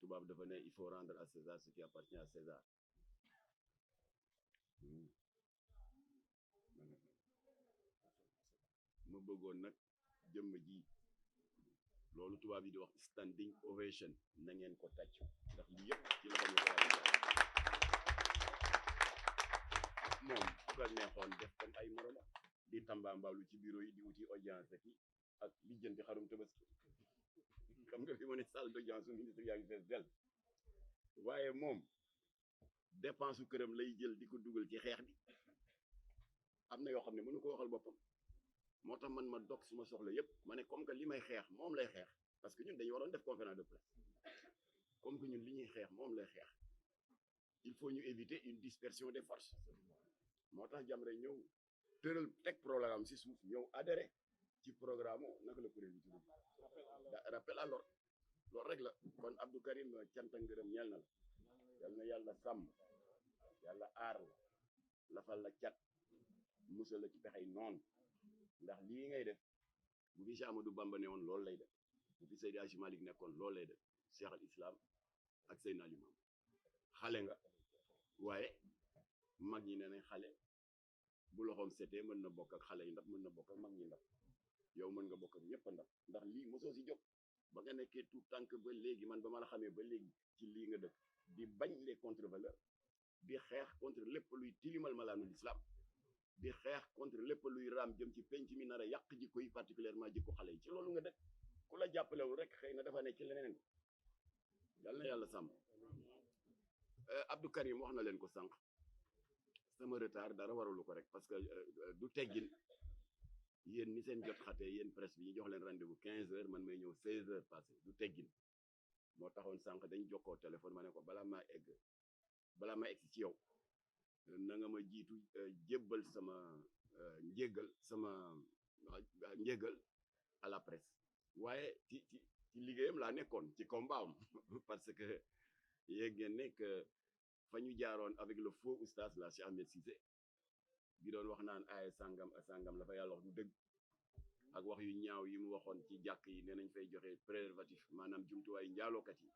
tubaab dafa ne il faut rendre à César ce qui appartient à César. ma bëggoon nag jëmm ji loolu tubaab yi di wax standing ovation na ngeen ko tàcc ndax lii yëpp ci la ko ñu ko moom su ko neexoon def comme ay moroma di tambaambaalu ci bureau yi di wuti audience ak lijjanti xarum tabaski xam nga fi ma ne salle d'audience ministre yaa ngi fees del waaye moom dépense su këram lay jël di ko dugal ci xeex bi am na yoo xam ne mënu ko waxal boppam moo tax man ma dog suma soxla yépp ma ne comme que li may xeex moom lay xeex parce que ñun dañu waroon def conférence de presse comme que ñun li ñuy xeex moom lay xeex il faut ñu éviter une dispersion des forces moo tax Jamra ñëw tëral teg programme si suuf ñëw adhéré ci programme naka la kuréel bi tudd rappel à l'ordre loolu rek la kon Abdou Karim cant ak ngërëm ñeel na la yal na yàlla sàmm yàlla aar la lafal la cat musal la ci pexey noonu ndax lii ngay def bu fi Cheikh Amadou Bamba ne woon loolu lay def bu fi Seydi Hadji Malick nekkoon loolu lay def Cheikh al Islam ak Seydina Limam xale nga waaye mag ñi ne nañ xale bu loxoom setee mën na bokk ak xale yi ndax mën na bokk ak mag ñi ndax yow mën nga bokk ak ñëpp ndax lii mosoo si jóg ba nga nekkee tout tànk ba léegi man ba ma la xamee ba léegi ci lii nga dëkk di bañ les contre-valeurs di xeex contre lépp luy tilimal malaanu l'islam di xeex contre lépp luy raam jëm ci penc mi nar a yàq jikko yi particulièrement jikko xale yi ci loolu nga dëkk ku la jàppalewul rek xëy na dafa ne ci leneen yal na yàlla sàmm Abdou Karim wax na leen ko sànq sama retard dara waralu ko rek parce que du teggin yéen ni seen jot xatee yéen presse bi ñu jox leen rendez-vous 15 heures man may ñëw 16 heures passé du teggin moo taxoon sànq dañ jokkoo téléphone ma ne ko balaa maa egg ci yow na nga ma jiitu jébbal sama njéggal à la presse waaye ci liggéeyam laa nekkoon ci combat am parce que yéeg ngeen ne que fa ñu jaaroon avec le faux oustaz la Cheikh Ahmed Cissé bi doon wax naan ay sangam la fa yàlla wax du dëgg ak wax yu ñaaw yi mu waxoon ci jàkk yi nee nañ fay joxe préservatif maanaam jumtuwaay njaalookat yi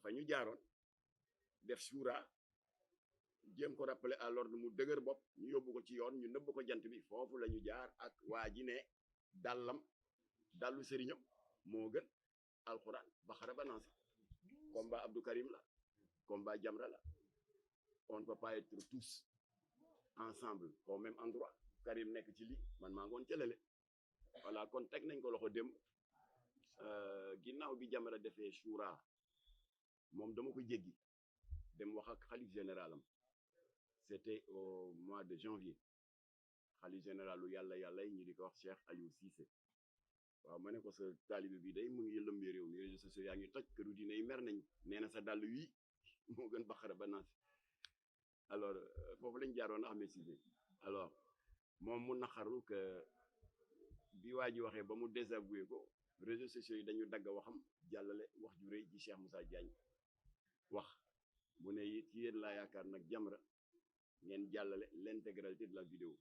fa ñu jaaroon def suura jéem ko rappeler à l'ordre mu dëgër bopp ñu yóbbu ko ci yoon ñu nëbb ko jant bi foofu la ñu jaar ak waa ji ne dallu sëriñam moo gën alxuraan baxara ba nansi combat Abdou Karim la combat Jamra la on ne peut pas être tous ensemble au même endroit Karim nekk ci lii man maa ngoon cëlale voilà kon teg nañ ko loxo dem ginnaaw bi Jamra defee shura moom dama ko jéggi dem wax ak xalif général am c'était au mois de janvier xalif général lu yàlla yi ñu di ko wax Cheikh Aliou Cissé waaw ma ne ko sa taalibe bi day mu ngi lëmbee réew mi réseaux sociaux yaa ngi toj këru diine yi mer nañ nee na sa dàll wii moo gën baxara ba naas alors foofu lañ jaaroon Ahmed Cissé alors moom mu naqaru que bi waa ji waxee ba mu désavoué ko réseaux sociaux yi dañu dagg waxam jàllale wax ju rëy ci Cheikh Moussa Diagne wax mu ne ci yéen laa yaakaar nag Jamra ngeen jàllale l'intégralité de la vidéo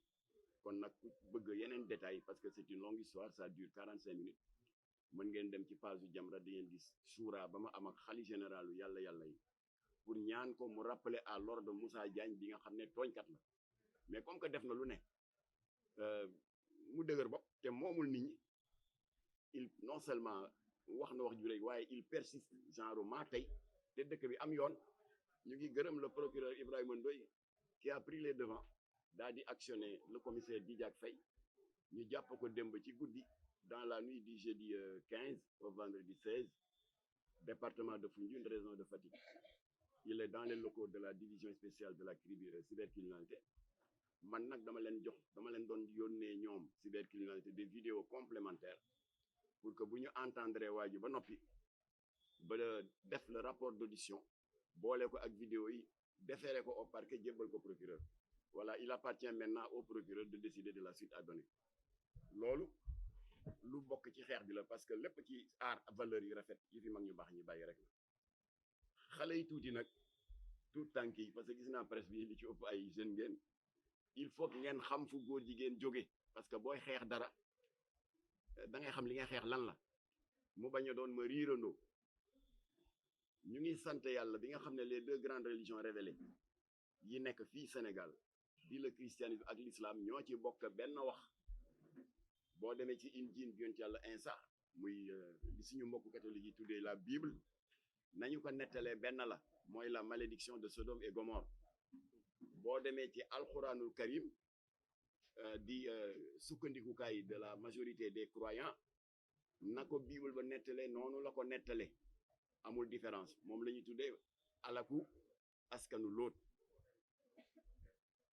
kon nag ku bëgg yeneen détails parce que c'est une longue histoire ça dure 45 minutes mën ngeen dem ci page yu Jamra di ngeen gis suura ba ma am ak xali généralu yàlla yi pour ñaan ko mu rappeler à l'ordre Moussa Diagne bi nga xam ne tooñkat la mais comme que def na lu ne mu dëgër bopp te moomul nit ñi il non seulement wax na wax ju rëy waaye il persiste genre maa tey te dëkk bi am yoon ñu ngi gërëm le procureur Ibrahima Ndoye qui a pris les devants daal di actionner le commissaire Didiak Faye ñu jàpp ko démb ci guddi dans la nuit du jeudi 15 au vendredi 16 département de Foundiougne région de Fatick il est dans les locaux de la division spéciale de la cybercriminalité man nag dama leen doon yónnee ñoom cybercriminalité des vidéos complémentaires pour que bu ñu entendre waa ji ba noppi ba def le rapport d'audition boole ko ak vidéo yi déféré ko au parquet jébbal ko procureur voilà il appartient maintenant au procureur de décider de la suite à donner loolu lu bokk ci xeex bi la parce que lépp ci aar valeurs yi rafet yi fi mag ñu baax ñi bàyyi rek la xale yi tuuti nag tout tànk yi parce que gis naa presse bi li ci ëpp ay jeunes ngeen il faut que ngeen xam fu góor jigéen jóge parce que booy xeex dara da ngay xam li ngay xeex lan la mu bañ a doon ma riirandoo ñu ngi sant yàlla bi nga xam ne les deux grandes religions révélées yi nekk fii Sénégal di le christianisme ak l'islam ñoo ci bokk benn wax boo demee ci injiil bi yonent yàlla Insa muy li suñu mbokku catholique yi tuddee la Bible nañu ko nettalee benn la mooy la malédiction de Sodome et Gomorrhe boo demee ci alxuraanul karim di sukkandikukaay de la majorité des croyants na ko Bible ba nettalee noonu la ko nettalee amul différence moom la ñuy tuddee alaku askanu Lóot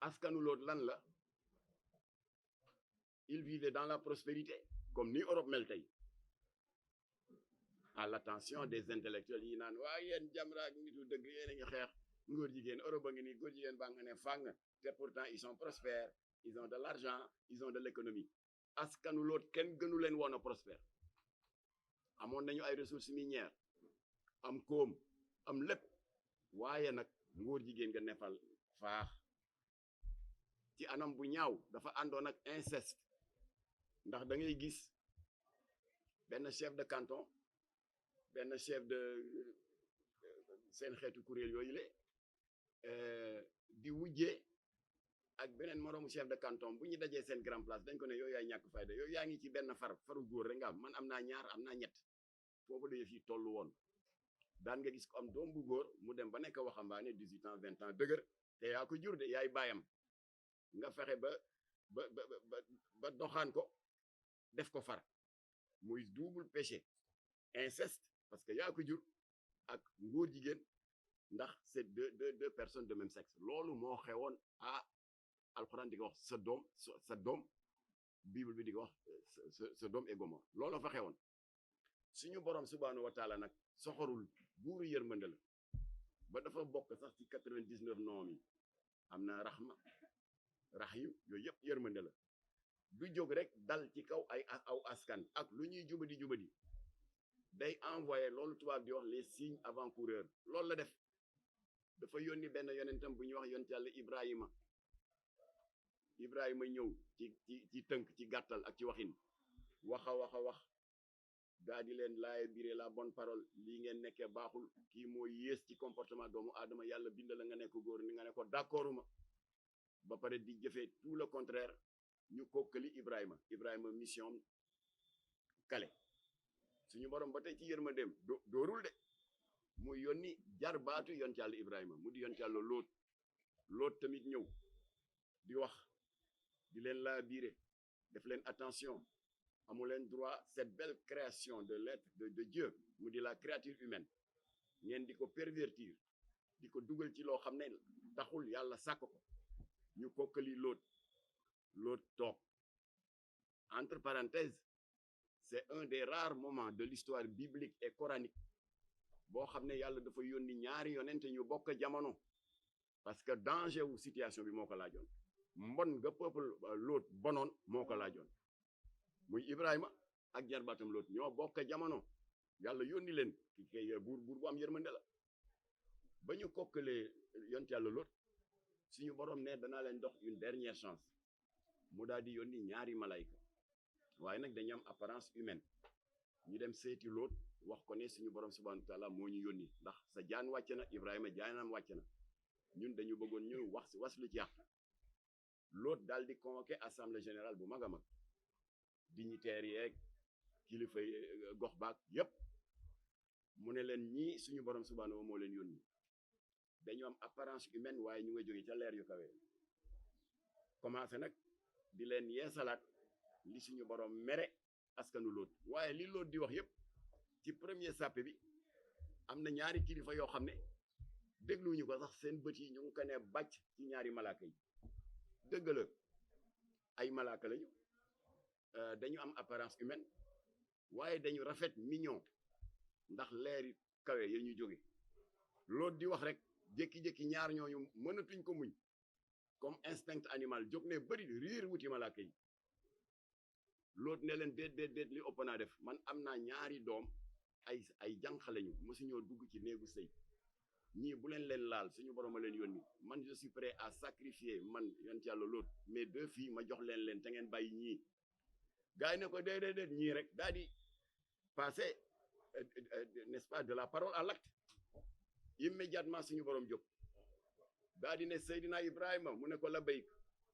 askanu Lóot lan la il vivait dans la prospérité comme ni Europe mel tey à l'attention des intellectuels yi naan waa yéen Jamra ak nitu dëgg yéen a ngi xeex ngóor jigéen Europe a ngi nii góor jigéen baa nga ne fàng te pourtant ils sont prospères ils ont de l'argent ils ont de l'économie askanu Lóot kenn gënu leen woon a prospère amoon nañu ay ressources minières am koom am lépp waaye nag ngóor jigéen nga nefal faax ci anam bu ñaaw dafa àndoon ak inceste ndax da ngay gis benn chef de canton benn chef de seen xeetu kuréel yooyu le di wujjee ak beneen moroomu chef de canton bu ñu dajee seen grand place dañ ko ne yow yaay ñàkk fayda yow yaa ngi ci benn faru góor rek nga am man am naa ñaar am naa ñett foofu la yëf yi tollu woon daan nga gis ko am doom bu góor mu dem ba nekk waxambaane 18 ans 20 ans dëgër te yaa ko jur de yaay baayam nga fexe ba doxaan ko def ko far muy double péché inceste parce que yaa ko jur ak ngóor jigéen ndax c'est deux personnes de même sexe loolu moo xewoon alxuraan di ko wax sa doom bible bi di ko wax Sodome et Gomorrhe loolu fa xewoon suñu borom subhaanahu wa taala nag soxorul buuru yërmande la ba dafa bokk sax ci 99 noom yi am na raxma raxiim yooyu yëpp yërmande la du jóg rek dal ci kaw aw askan ak lu ñuy jubadi day envoyé loolu tubaab di wax les signes avant-coureurs loolu la def dafa yónni benn yonentam bu ñuy wax yonent yàlla Ibrahima ñëw ci tënk ci gàttal ak ci waxin wax gaa di leen laaye biré la bonne parole lii ngeen nekkee baaxul kii moo yées ci comportement doomu aadama yàlla bind la nga nekk góor ni nga ne ko d'accorduma ba pare di jëfee tout le contraire ñu kokkali Ibrahima mission kale suñu borom ba tey ci yërmandeem doorul de mu yónni jarbaatu yonent yàlla Ibrahima mu di yonent yàlla Lóot tamit ñëw di wax di leen laa biire def leen attention amu leen droit cette belle création de l'être de Dieu mu di la créature humaine ngeen di ko pervertir di ko dugal ci loo xam ne taxul yàlla sàkk ko ñu kokkali Lóot toog entre parenthèses c'est un des rares moments de l'histoire biblique et coranique boo xam ne yàlla dafa yónni ñaari yonent ñu bokk jamono parce que danger wu situation bi moo ko laajoon mbon nga peuple Lóot bonoon moo ko laajoon muy Ibrahima ak jarbaatam Lóot ñoo bokk jamono yàlla yónni leen ki kay buur bu am yërmande la ba ñu kokkalee yonent yàlla Lóot suñu borom ne danaa leen dox une dernière chance mu daal di yónni ñaari malayka waaye nag dañu am apparence humaine ñu dem seeti Lóot wax ko ne suñu borom subhanahu wa taala moo ñu yónni ndax sa jaan wàcc na Ibrahima jaanam wàcc na ñun dañu bëggoon ñu was lu ci yàq Lóot daal di convoqué assemblée générale bu mag a mag dignitaires yeeg kilifa gox baak yépp mu ne leen ñii suñu borom subhanahu moo leen yónni dañu am apparence humaine waaye ñu nga jóge ca leer yu kawe commencé nag di leen yeesalaat li suñu borom mere askanu Lóot waaye li Lóot di wax yépp ci premier sàppe bi am na ñaari kilifa yoo xam ne dégluñu ko sax seen bët yi ñu ngi ko ne bàcc ci ñaari malaaka yi dëgg la ay malaaka lañu dañu am apparence humaine waaye dañu rafet mignon ndax leeri kawe ya ñu jóge Lóot di wax rek jékki-jékki ñaar ñooñu mënatuñ ko muñ comme instinct animal jóg ne bëri riir wuti malaaka yi Lóot ne leen déet li ëpp naa def man am naa ñaari doom ay jànq lañu mësuñoo dugg ci néegu sëy ñii bu leen laal suñu borom a leen yónni man je suis prêt à sacrifier man yonent yàlla Lóot mes 2 filles ma jox leen te ngeen bàyyi ñii gars yi ne ko déedéet ñii rek daal di passer n'est-ce pas de la parole à l'acte immédiatement suñu borom jóg daa di ne Seydina Ibrahima mu ne ko la bayk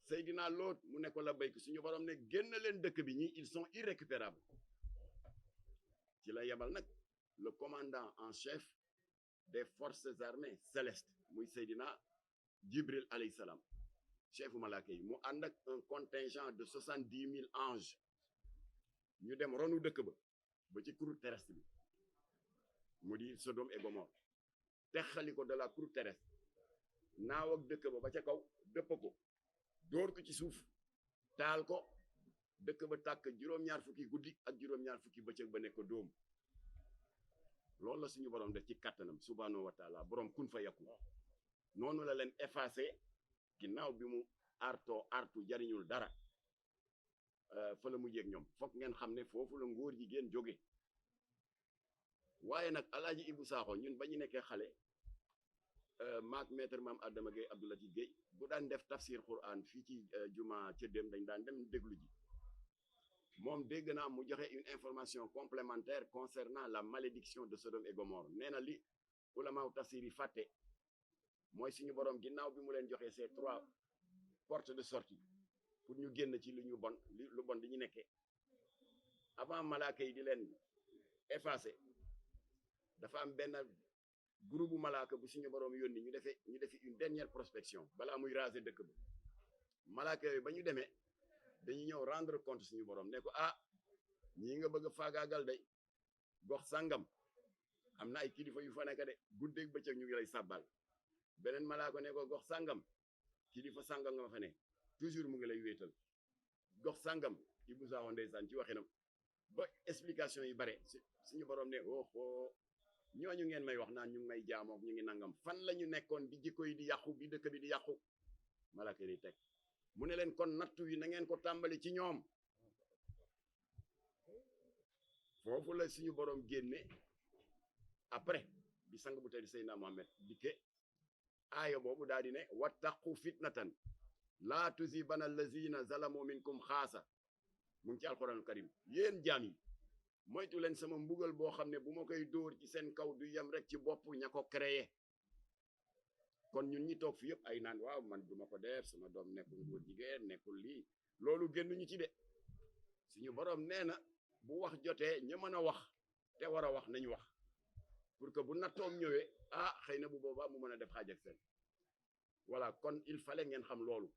Seydina Lot mu ne ko la bayk suñu borom ne génn leen dëkk bi ñi ils sont irrécupérables ci la yebal nag le commandant en chef des forces armées célestes muy Seydina Jibril alayhi salaam chefu malaaka yi mu ànd ak un contingent de 70 000 anges ñu dem ronu dëkk ba ci croûte terrestre bi mu di Sodome et Gomorrhe texali ko de la croûte terrestre naaw ak dëkk ba ca kaw dëpp ko dóor ko ci suuf taal ko dëkk ba tàkk juróom-ñaar fukki guddi ak juróom-ñaar fukki bëccëg ba nekk dóom loolu la suñu borom def ci kàttanam subhanahu wa taala borom kun fa yakun noonu la leen effacé ginnaaw bi mu artu jariñul dara fa la mujjee ak ñoom foog ngeen xam ne foofu la ngóor jigéen jóge waaye nag alaaji Ibu Saaxo ñun ba ñu nekkee xale maak maître maam Adama Gueye Abdoulaye Gueye bu daan def tafsir Quran fii ci juma ca dem dañ daan dem déglu ji moom dégg naa mu joxe une information complémentaire concernant la malédiction de Sodome et Gomorrhe nee na li ulamaaw tafsir yi fàtte mooy suñu borom ginnaaw bi mu leen joxe ces 3 portes de sortie pour ñu génn ci lu bon di ñu nekkee avant malaaka yi di leen effacé dafa am benn groupe bu malaaka bu suñu borom yónni ñu defi une dernière prospection balaa muy raser dëkk ba malaaka yooyu ba ñu demee dañuy ñëw rendre compte suñu borom ne ko ñii nga bëgg a faagaagal day gox sàngam am na ay kilifa yu fa nekk de guddeeg bëccëg ñu ngi lay sàbbal beneen malaaka ne ko gox sàngam kilifa sàngam nga fa ne toujours mu ngi lay wéetal gox sàngam Ibou Sakho ndeysaan ci waxinam ba explication yi bare suñu borom ne ñooñu ngeen may wax naan ñu ngi may jaamook ñu ngi nangam fan la ñu nekkoon bi jikko yi di yàqu bi dëkk bi di yàqu malaaka yi teg mu ne leen kon nattu wi na ngeen ko tàmbali ci ñoom foofu la suñu borom génne après bi sang bu tedd Seydina Mohamed dikke aaya boobu daal di ne wattaqu fitnatan laa tusibanna allazina zalamu minkum xaasa mu ngi ci alquranul karim yéen jaam yi moytu leen sama mbugal boo xam ne bu ma koy dóor ci seen kaw du yem rek ci bopp ña ko créé kon ñun ñi toog fi yëpp ay naan waaw man duma ko def sama doom nekkul góor jigéen nekkul lii loolu génnuñu ci de suñu borom nee na bu wax jotee ña mën a wax te war a wax nañu wax pour que bu nattoom ñëwee xëy na bu boobaa mu mën a def xaaj ak seen voilà kon il fallait ngeen xam loolu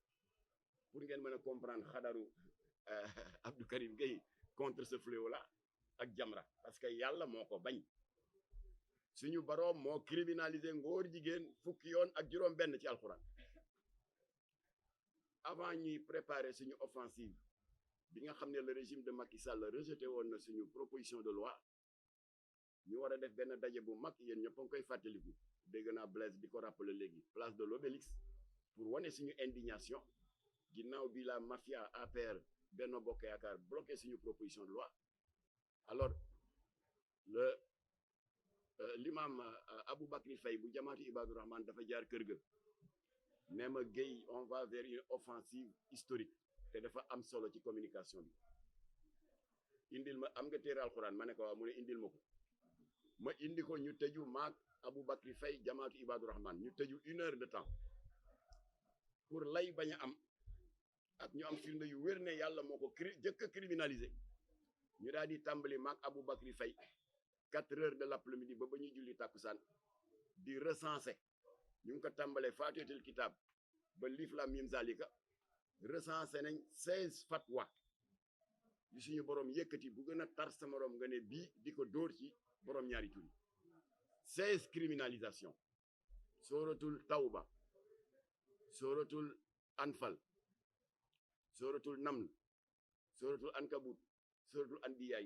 pour ngeen mën a comprendre xadaru Abdou Karim Gueye contre ce fléau là ak Jamra parce que yàlla moo ko bañ suñu boroom moo criminalisé ngóor jigéen fukki yoon ak juróom benn ci alxuraan avant ñuy préparer suñu offensive bi nga xam ne le régime de Macky Sall rejeté woon na suñu proposition de loi ñu war a def benn daje bu mag yéen ñëpp a ngi koy fàttaliku dégg naa Blaise di ko rappeler léegi place de l'Obélisque pour wane suñu indignation ginnaaw bi la mafia APR Benno Bokk Yaakaar bloqué suñu proposition de loi alors l'imam Aboubacry Faye bu jamaatu Ibadou Rahman dafa jaar kër ga nee ma Gueye on va vers une offensive historique te dafa am solo ci communication bi indil ma am nga téere alxuraan ma ne ko waaw mu ne indil ma ko ma indi ko ñu tëju maak Aboubacry Faye jamaatu Ibadou Rahman ñu tëju 1 heure de temps pour lay bañ a am ak ñu am firnde yu wér ne yàlla moo ko jëkk a criminalisé ñu daal di tàmbali maak Aboubacry Faye 4 heures de l'après-midi ba ñuy julli tàkkusaan di recenser ñu ngi ko tàmbalee Faatihatul Kitaab ba Liif Laam Miim Zaalika recenser nañ 16 fatwa yu suñu borom yëkkati bu gën a tar sa morom nga ne bii di ko dóor ci borom ñaari tur 16 criminalisation sooratul Tawba sooratul Anfal sooratul Naml sooratul Ankabut sooratul Anbiya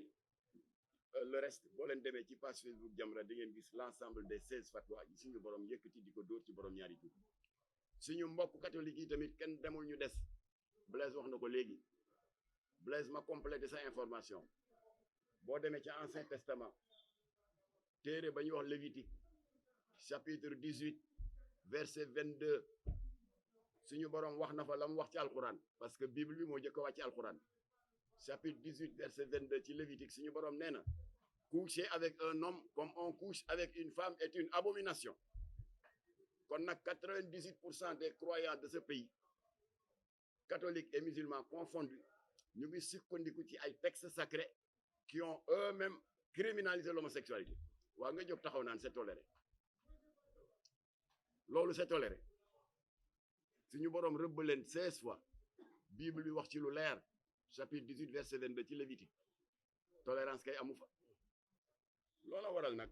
le reste boo leen demee ci page Facebook Jamra di ngeen gis l'ensemble des 16 fatwa yi suñu borom yëkkati di ko dóor ci borom ñaari tur suñu mbokk catholique yi tamit kenn demul ñu des Blaise wax na ko léegi Blaise ma complété sa information boo demee ci Ancien Testament téere ba ñuy wax Lévitique chapitre 18 verset 22 suñu borom wax na fa la mu wax ci alquran parce que bible bi moo jëkk a wàcc ci alquran chapitre 18 verset 22 ci Lévitique suñu borom nee na coucher avec un homme comme on couche avec une femme est une abomination kon nag 98% des croyants de ce pays catholiques et musulmans confondus ñu ngi sukkandiku ci ay textes sacrés qui ont eux-mêmes criminalisé l'homosexualité waa nga jóg taxaw naan c'est toléré loolu c'est toléré suñu boroom rëbb leen 16 fois Bible bi wax ci lu leer chapitre 18 verset 22 ci Lévitique tolérance kay amu fa loola waral nag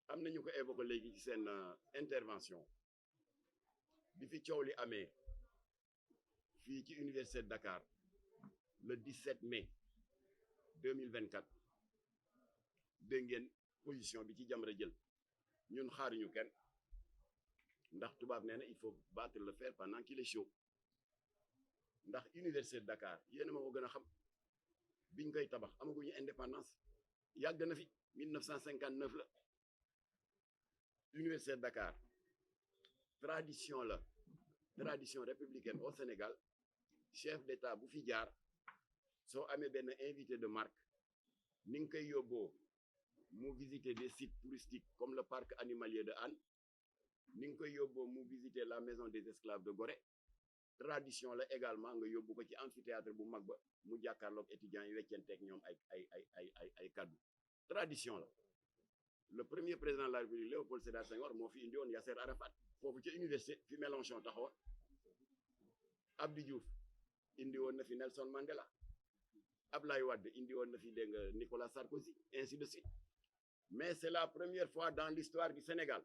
am nañu ko évoqué léegi ci seen intervention bi fi coow li amee fii ci université de Dakar le 17 mai 2024 dégg ngeen position bi ci Jamra jël ñun xaaruñu kenn ndax tubaab nee na il faut battre le fer pendant qu'il est chaud ndax université de Dakar yéen a ma ko gën a xam biñ koy tabax amaguñu indépendance yàgg na fi 1959 la université de Dakar tradition républicaine au Sénégal chef d'État bu fi jaar soo amee benn invité de marque ni nga koy yóbboo mu visiter des sites touristiques comme le parc animalier de Hann ni nga koy yóbboo mu visiter la maison des esclaves de Gorée tradition la également nga yóbbu ko ci amphithéâtre bu mag ba mu jàkkaarloog étudiants yi weccanteeg ñoom ay kaddu tradition la le premier président de la République Léopold Sédar Senghor moo fi indi woon Yasser Arafat foofu ci université fi Mélenchon taxawoon Abdou Diouf indi woon na fi Nelson Mandela Ablaye Wade indi woon na fi dégg nga Nicolas Sarkozy ainsi de suite mais c'est la première fois dans l'histoire du Sénégal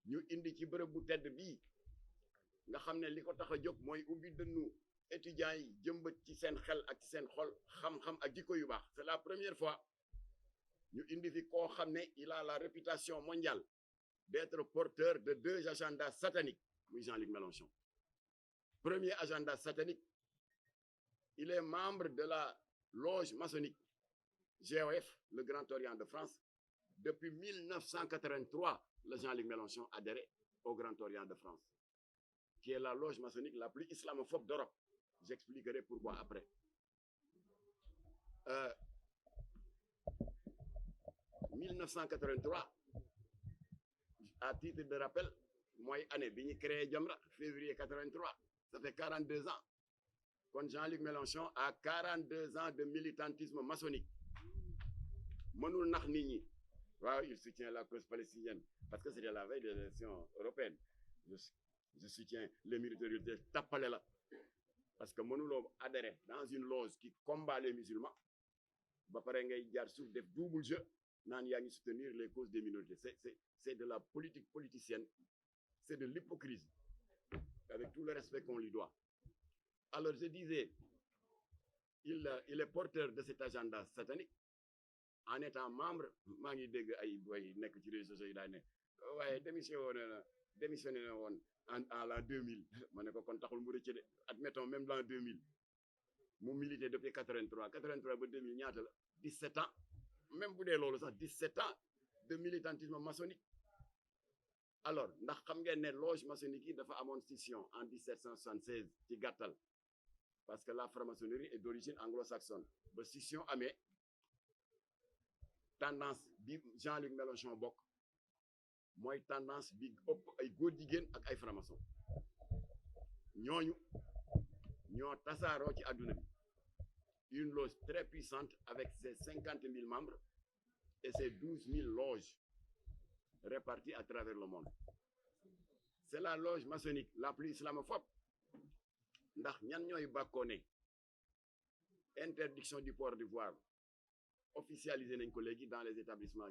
ñu indi ci bërëb bu tedd bii nga xam ne li ko tax a jóg mooy ubbi dënnu étudiants yi jëmbat ci seen xel ak ci seen xol xam-xam ak jikko yu baax c'est la première fois ñu indi fi koo xam ne il a la réputation mondiale d'être porteur de 2 agendas sataniques muy Jean-Luc Mélenchon premier agenda satanique il est membre de la loge maçonnique GOF le Grand Orient de France depuis 1983 le Jean-Luc Mélenchon adhéré au Grand Orient de France qui est la loge maçonnique la plus islamophobe d'Europe j'expliquerai pourquoi après 1983 à titre de rappel mooy année bi ñu créé Jamra février 83 ça fait 42 ans kon Jean-Luc Mélenchon a 42 ans de militantisme maçonnique mënul nax nit ñi waaw il soutient la cause palestinienne parce que c'était la veille des élections européennes je soutiens les minorités tappale la parce que mënuloo adhérer dans une loge qui combat les musulmans ba pare ngay jaar suuf def double jeu naan yaa ngi soutenir les causes des minorités c'est de la politique politicienne c'est de l'hypocrisie avec tout le respect qu'on lui doit alors je disais il est porteur de cet agenda satanique en étant membre maa ngi dégg ay boy nekk ci réseaux sociaux yi daay ne waaye démissionné na woon en l'an 2000 ma ne ko kon taxul mu rëcc de admettons même l'an 2000 mu milité depuis 83 ba 2000 ñaata la 17 ans même bu dee loolu sax 17 ans de militantisme maçonnique alors ndax xam ngeen ne loge maçonnique yi dafa amoon scission en 1776 ci gàttal parce que la franc-maçonnerie est d'origine anglo-saxonne ba scission amee tendance bi Jean-Luc Mélenchon bokk mooy tendance bi ëpp ay góor jigéen ak ay franc-maçon ñooñu ñoo tasaaroo ci àdduna bi une loge très puissante avec ses 50 000 membres et ses 12 000 loges réparties à travers le monde c'est la loge maçonnique la plus islamophobe ndax ñan ñooy bàkkoo ne interdiction du port du voile officialisé nañ ko léegi dans les établissements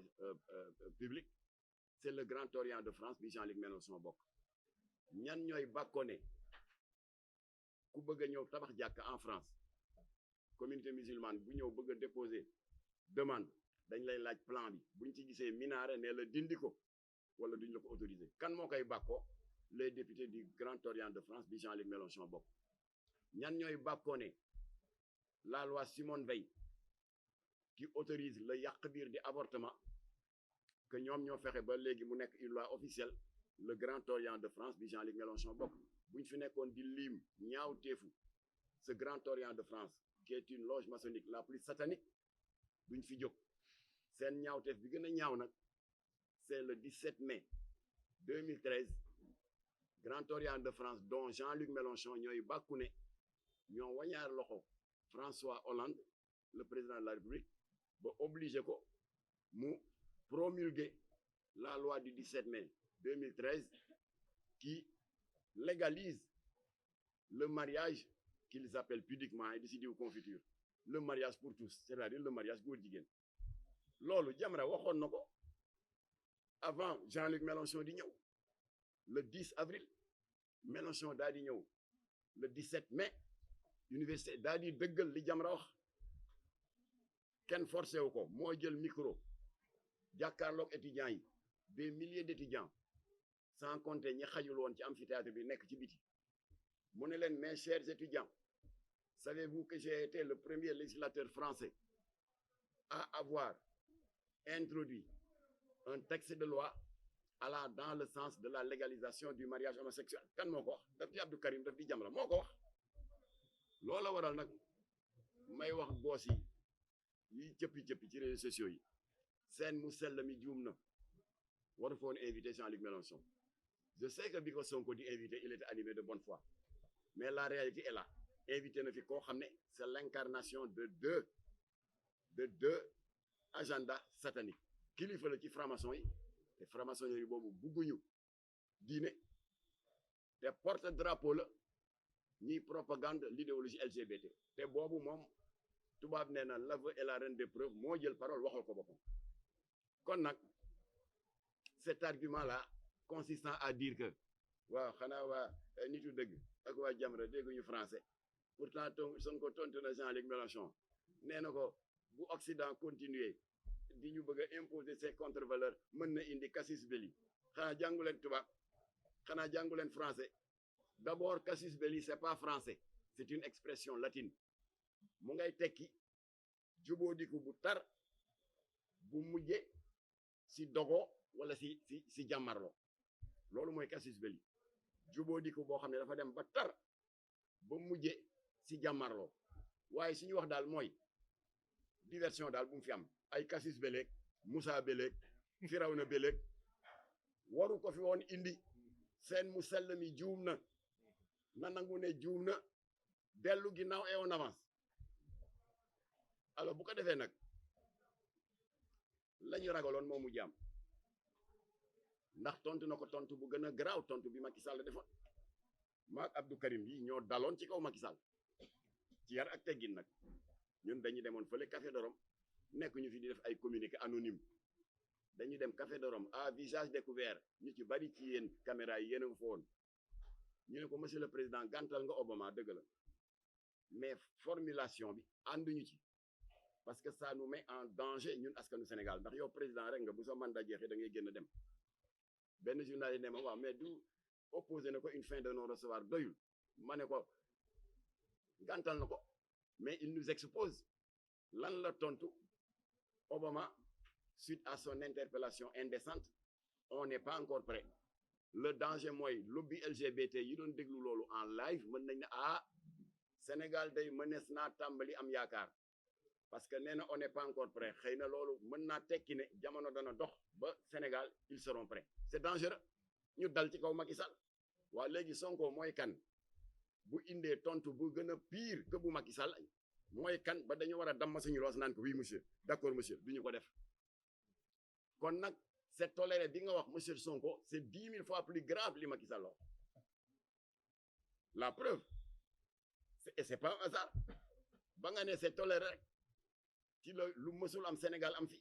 publics c'est le Grand Orient de France bi Jean-Luc Mélenchon bokk ñan ñooy bàkkoo ne ku bëgg a ñëw tabax jàkk en France communauté musulmane bu ñëw bëgg a déposer demande dañ lay laaj plan bi buñ ci gisee minaret ne la dindi ko wala duñ la ko autoriser kan moo koy bàkkoo les députés du Grand Orient de France bi Jean-Luc Mélenchon bokk ñan ñooy bàkkoo ne la loi Simone Veil qui autorise le yàq biir di avortement que ñoom ñoo fexe ba léegi mu nekk une loi officielle le Grand Orient de France bi Jean-Luc Mélenchon bokk buñ fi nekkoon di lim ñaaw teefu ce Grand Orient de France qui est une loge maçonnique la plus satanique duñ fi jóg seen ñaawteef bi gën a ñaaw nag c'est le 17 mai 2013 Grand Orient de France dont Jean-Luc Mélenchon ñooy bàkku ne ñoo wañaar loxo François Hollande le président de la République ba obligé ko mu promulguer la loi du 17 mai 2013 qui légalise le mariage qu'ils appellent pudiquement et di si diw confiture le mariage pour tous c'est-à-dire le mariage góor jigéen loolu Jamra waxoon na ko avant Jean-Luc Mélenchon di ñëw le 10 avril Mélenchon daal di ñëw le 17 mai université daal di dëggal li Jamra wax kenn forcé wu ko moo jël micro jàkkaarloog étudiants yi des milliers d'étudiants sans compter ñi xajul woon ci amphithéâtre bi nekk ci biti mu ne leen mes chers étudiants savez-vous que j'ai été le premier législateur français à avoir introduit un texte de loi allant dans le sens de la légalisation du mariage homosexuel kan moo ko wax daf di Abdou Karim daf di Jamra moo ko wax loola waral nag may wax boos yi cëppi-cëppi ci réseaux sociaux yi seen mu sell mi juum na waru foon invité Jean-Luc Mélenchon je sais que bi ko Sonko di invité il était animé de bonne foi mais la réalité est là invité na fi koo xam ne c'est l'incarnation de deux agendas sataniques kilifa la ci franc-maçon yi te franc-maçon yi boobu bugguñu diine te porte drapeau la ñiy propagande l'idéologie LGBT te boobu moom tubaab nee na l'aveu est la reine des preuves moo jël parole waxal ko boppam kon nag cet argument là consistant à dire que waaw xanaa waa nitu dëgg ak waa Jamra dégguñu français pourtant Sonko tontu na Jean-Luc Mélenchon nee na ko bu Occident continuer di ñu bëgg a imposer ses contre-valeurs mën na indi casus belli xanaa jàngu leen tubaab xanaa jàngu leen français d'abord casus belli c'est pas français c'est une expression latine mu ngay tekki jubóodiku bu tar bu mujje si dogo wala si jàmmarloo loolu mooy casus belli jubóodiku boo xam ne dafa dem ba tar ba mujje si jàmmarloo waaye suñu wax daal mooy diversion daal bu mu fi am ay casus belleeg Moussa belleeg Firawna belleeg waru ko fi woon indi seen mu sell mi juum na nangu ne juum na dellu ginnaaw et on avance alors bu ko defee nag la ñu ragaloon moomu jaam ndax tontu na ko tontu bu gën a garaaw tontu bi Macky Sall defoon maak Abdou Karim yi ñoo daloon ci kaw Macky Sall ci yar ak teggin nag ñun dañu demoon fële Café de Rome nekk ñu fi di def ay communiqué anonyme dañu dem Café de Rome à visage découvert ñu ci bari ci yéen caméra yi yéen a nga fa woon ñu ne ko monsieur le président gàntal nga Obama dëgg la mais formulation bi ànduñu ci parce que ça nous met en danger ñun askanu Sénégal ndax yow président rek nga bu sa mandat jeexee da ngay génn dem benn journaliste ne ma waaw mais du opposé na ko une fin de non recevoir doyul ma ne ko gàntal na ko mais il nous expose lan la tontu Obama suite à son interpellation indécente on n'est pas encore prêt le danger mooy lobby LGBT yi doon déglu loolu en live mën nañ ne Sénégal day mënees naa tàmbali am yaakaar parce que nee na on n'est pas encore prêt xëy na loolu mën naa tekki ne jamono dana dox ba Sénégal ils seront prêts c'est dangereux ñu dal ci kaw Macky Sall waa léegi Sonko mooy kan bu indee tontu bu gën a pire que bu Macky Sall mooy kan ba dañu war a damm suñu loos naan ko oui monsieur d'accord monsieur du ñu ko def kon nag c'est toléré bi nga wax monsieur Sonko c'est 10 000 fois plus grave li Macky Sall wax la preuve et c'est pas un hasard ba nga ne c'est toléré rek ci la lu mësul am Sénégal am fi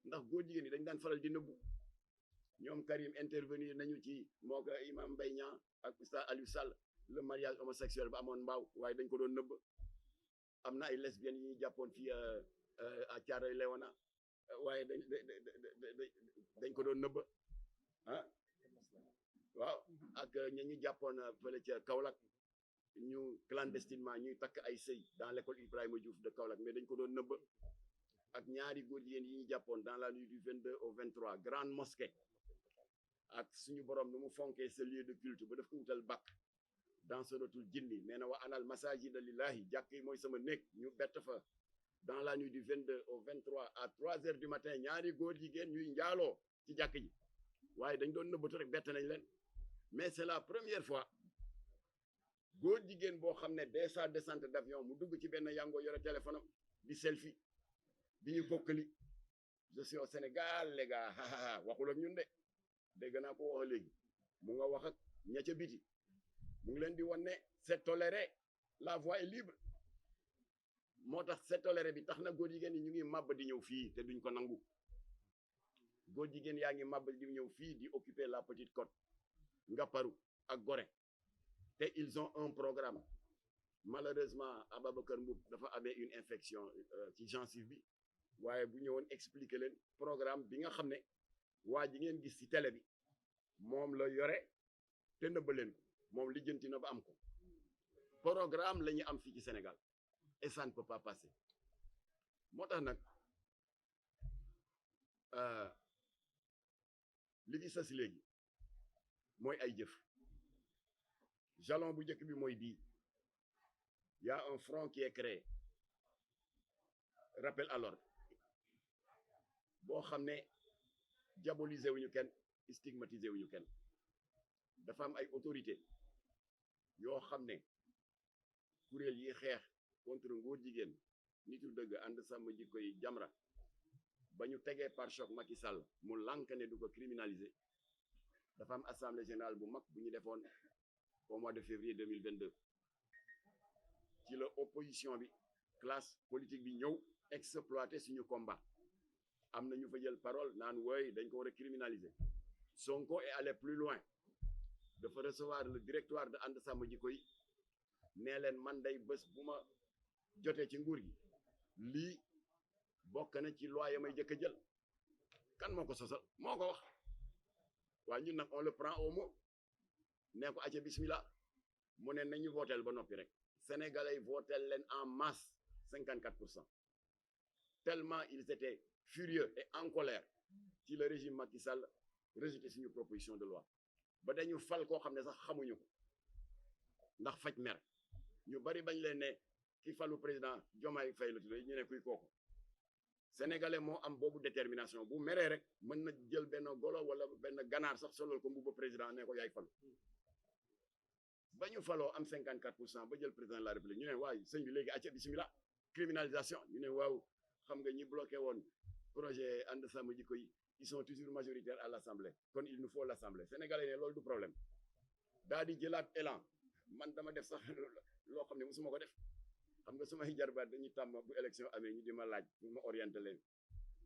ndax góor jigéen ñi dañ daan faral di nëbbu ñoom Karim intervenir nañu ci moo ko Imam Mbaye Niang ak Oustaz Aliou Sall le mariage homosexuel ba amoon mbaaw waaye dañ ko doon nëbb am na ay lesbiennes yi ñuy jàppoon fii à Thiaroye Léona waaye dañ ko doon nëbb waaw ak ñu jàppoon fële ca Kaolack ñu clandestinement ñuy takk ay sëy dans l'école Ibrahima Diouf de Kaolack mais dañ ko doon nëbb ak ñaari góor jigéen yi ñu jàppoon dans la nuit du 22 au 23 grande mosquée ak suñu borom nu mu fonkee ce lieu de culte ba daf ko wutal bakk dans suratul jinni nee na wa anal masajida lillahi jàkk yi mooy sama néeg ñu bett fa dans la nuit du 22 au 23 à 3 heures du matin ñaari góor jigéen ñuy njaaloo ci jàkk ji waaye dañ doon nëbbatu rek bett nañ leen mais c'est la première fois góor jigéen boo xam ne dès sa descente d'avion mu dugg ci benn yango yore téléphone am di selfie di ñu bokkali je suis au Sénégal les gars waxul ak ñun de dégg naa ko wax léegi mu nga wax ak ña ca biti mu ngi leen di wan ne c'est toléré la voie est libre moo tax c'est toléré bi tax na góor jigéen yi ñu ngi màbb di ñëw fii te duñ ko nangu góor jigéen yaa ngi màbb di ñëw fii di occuper la Petite Côte Ngaparou ak Gorée te ils ont un programme malheureusement Ababacar Mboup dafa amee une infection ci gencive bi waaye bu ñëwoon expliquer leen programme bi nga xam ne waa ji ngeen gis ci télé bi moom la yore te nëbba leen ko moom lijjanti na ba am ko programme la ñu am fii ci Sénégal et ça ne peut pas passer moo tax nag li fi sës léegi mooy ay jëf jalon bu njëkk bi mooy bii y a un front qui est créé rappel à l'ordre boo xam ne diaboliser wuñu kenn stigmatiser wuñu kenn dafa am ay autorité yoo xam ne kuréel yi xeex contre ngóor jigéen nitu dëgg ànd sàmm jikko yi Jamra ba ñu tegee par choc Macky Sall mu lànk ne du ko criminaliser dafa am assemblée générale bu mag bu ñu defoon au mois de février 2022 ci la opposition bi classe politique bi ñëw exploiter suñu combat am na ñu fa jël parole naan wooy dañ ko war a criminaliser Sonko est allé plus loin dafa recevoir le directoire de ànd sàmm jikko yi nee leen man day bés bu ma jotee ci nguur gi lii bokk na ci loi ya may jëkk a jël kan moo ko sosal moo ko wax waaye ñun nag on le prend au mot nee ko acca bismillah mu ne nañu votel ba noppi rek sénégalais yi votel leen en masse 54% tellement ils étaient furieux et en colère ci le régime Macky Sall rejeté suñu proposition de loi ba dañu fal koo xam ne sax xamuñu ko ndax faj mer ñu bari bañ leen ne ki falu président Diomaye Faye la tudd ñu ne kuy kooku sénégalais moo am boobu détermination bu meree rek mën na jël benn golo wala benn ganaar sax solol ko mbubba président ne ko yaay falu ba ñu faloo am 54% ba jël président de la république ñu ne waaye sëñ bi léegi acca bismillah criminalisation ñu ne waaw xam nga ñi bloqué woon projet ànd sàmm jikko yi ils sont toujours majoritaires à l'assemblée kon il nous faut l'assemblée sénégalais ne loolu du problème daa di jëlaat élan man dama def sax loo xam ne musuma ko def xam nga sumay jarbaat dañuy tàmm bu élection amee ñu di ma laaj pour ma orienter leen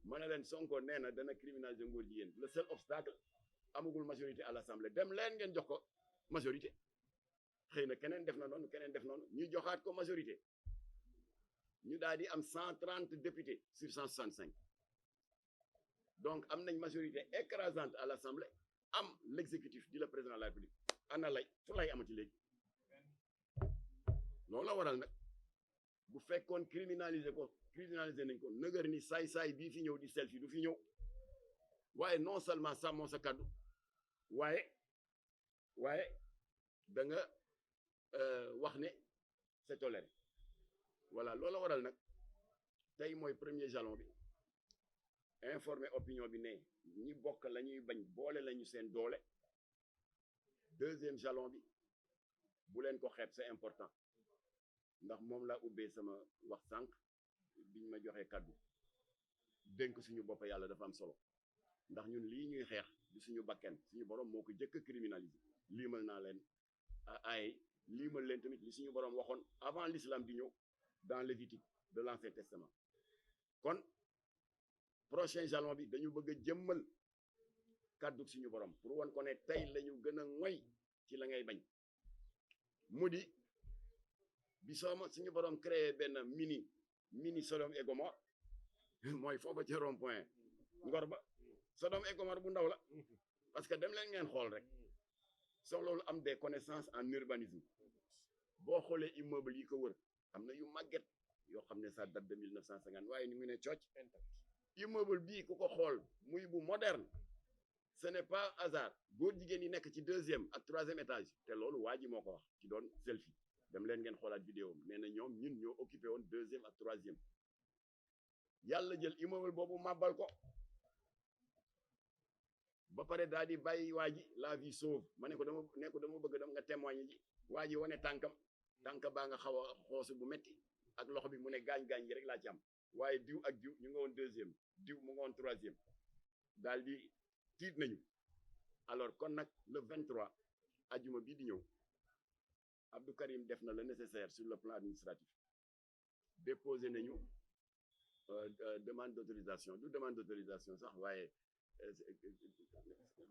ma ne leen Sonko nee na dana criminaliser ngóor jigéen le seul obstacle amagul majorité à l'assemblée dem leen ngeen jox ko majorité xëy na keneen def na noonu keneen def noonu ñu joxaat ko majorité ñu daal di am 130 députés sur 165 donc am nañ majorité écrasante à l'assemblée am l'exécutif di le président de la république ana lay fu lay amati léegi loolu la waral nag bu fekkoon criminaliser nañ ko nëgër ni saay-saay bii fi ñëw di selfie du fi ñëw waaye non seulement sàmmoo sa kaddu waaye da nga wax ne c'est toléré voilà loolu la waral nag tey mooy premier jalon bi informer opinion bi ne ñi bokk la ñuy bañ boole lañu seen doole deuxième jalon bi bu leen ko xeeb c'est important ndax moom laa ubbee sama wax sànq biñ ma joxee kàddu dénk suñu bopp yàlla dafa am solo ndax ñun lii ñuy xeex di suñu bakken suñu borom moo ko jëkk a criminaliser liimal naa leen ay liimal leen tamit li suñu borom waxoon avant l'islam di ñëw dans Lévitique de l'Ancien Testament kon prochain jalon bi dañu bëgg a jëmmal kàddu suñu borom pour wan ko ne tey lañu gën a ngoy ci la ngay bañ mu di bi suñu borom créé benn mini Sodome et Gomorrhe mooy foofa ci rond point ngor ba Sodome et Gomorrhe bu ndaw la parce que dem leen ngeen xool rek soo loolu am des connaissances en urbanisme boo xoolee immeuble yi ko wër am na yu màgget yoo xam ne ça date de 1950 waaye ni mu ne cooc immeuble bii ku ko xool muy bu moderne ce n'est pas hasard góor jigéen yi nekk ci deuxième ak troisième étage te loolu waa ji moo ko wax ci doon selfie dem leen ngeen xoolaat vidéo nee na ñoom ñun ñoo occupé woon deuxième ak troisième yàlla jël immeuble boobu màbbal ko ba pare daal di bàyyi waa ji la vie sauve ma ne ko dama bëgg dama nga témoigner ji waa ji wane tànk baa nga xaw a xoosu bu metti ak loxo bi mu ne gaañ-gaañ yi rek laa ci am waaye diw ak diw ñu nga woon deuxième diw mu nga woon troisième daal di tiit nañu alors kon nag le 23 ajuma bii di ñëw Abdou Karim def na le nécessaire sur le plan administratif déposé nañu demande d'autorisation du demande d'autorisation sax waaye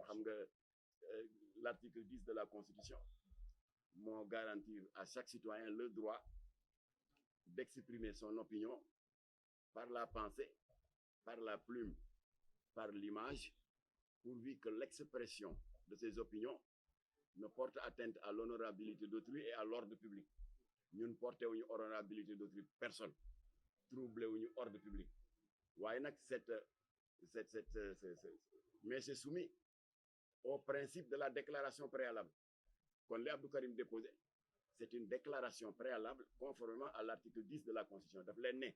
xam nga l'article 10 de la Constitution moo garantir à chaque citoyen le droit d'exprimer son opinion par la pensée, par la plume, par l'image, pourvu que l'expression de ses opinions ne porte atteinte à l'honorabilité d'autrui et à l'ordre public. ñun porté wuñu honorabilité d'autrui personne, troublé wuñu ordre public. waaye nag mais c'est soumis au principe de la déclaration préalable. Kon li Abdou Karim déposé, c'est une déclaration préalable conformément à l'article 10 de la Constitution. daf leen ne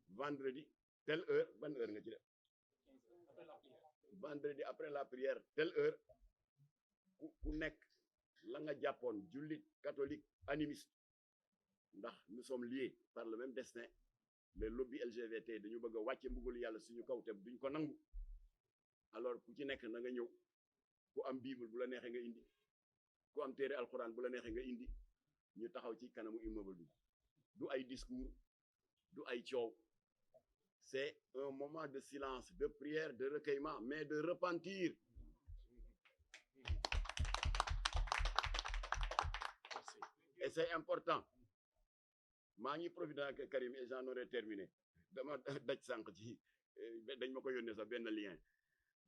vendredi telle heure ban heure nga ci def vendredi après la prière telle heure ku nekk la nga jàppoon jullit catholique animiste ndax nous sommes liés par le même destin. les lobby LGBT dañu bëgg a wàcce mbugalu yàlla suñu kaw te duñ ko nangu. alors ku ci nekk na nga ñëw ku am bible bu la neexee nga indi ku am téere alxuraan bu la neexee nga indi ñu taxaw ci kanamu immeuble bi du ay discours du ay coow. c'est un moment de silence, de prière, de recueillement, mais de repentir. Et c'est important. maa ngi profité ak Karim et j'en aurais terminé dama daj sànq ci dañ ma ko yónnee sax benn lien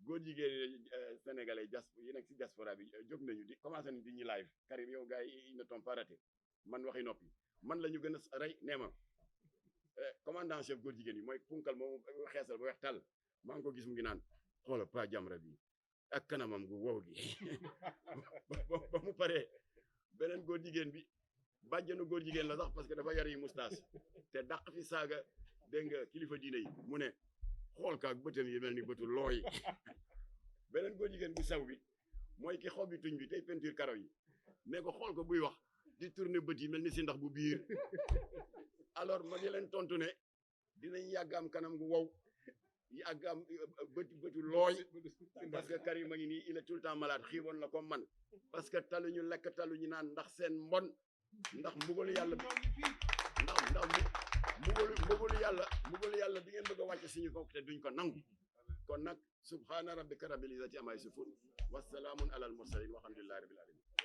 góor jigéen sénégalais yi nekk ci diaspora bi jóg nañu di commencé nañu di ñu live. Karim yow gars yi ils ne t'ont pas raté man waxi noppi man la ñu gën a rey nee ma commandant chef góor jigéen yi mooy punkal moomu xeesal ba weex tàll maa ngi ko gis mu ngi naan xoola Pa Jamra bi ak kanamam gu wow gi ba mu paree beneen góor jigéen bi bàjjanu góor jigéen la sax parce que dafa yar yi moustache te dàq fi saaga dégg nga kilifa diine yi mu ne xool kaak bëtam yi mel ni bëtu looy beneen góor jigéen bu sew bi mooy ki xob bi tuñ bi tey peinture karaw yi ne ko xool ko buy wax di tourner bët yi mel ni si ndax bu biir. alors ma di leen tontu ne dinañ yàgg am kanam gu wow yàgg am bëtu looy parce que Karim a ngi nii il est tout le temps malade xiiboon la comme man parce que taluñu lekk taluñu naan ndax seen mbon ndax mbugalu yàlla ndax mbugalu yàlla bi ngeen bëgg a wàcc suñu kaw te duñ ko nangu. kon nag subhaana rabbika rabbil izzati amma yasifun wa salaamun alal mursalin walhamdulillahi rabbil alamin.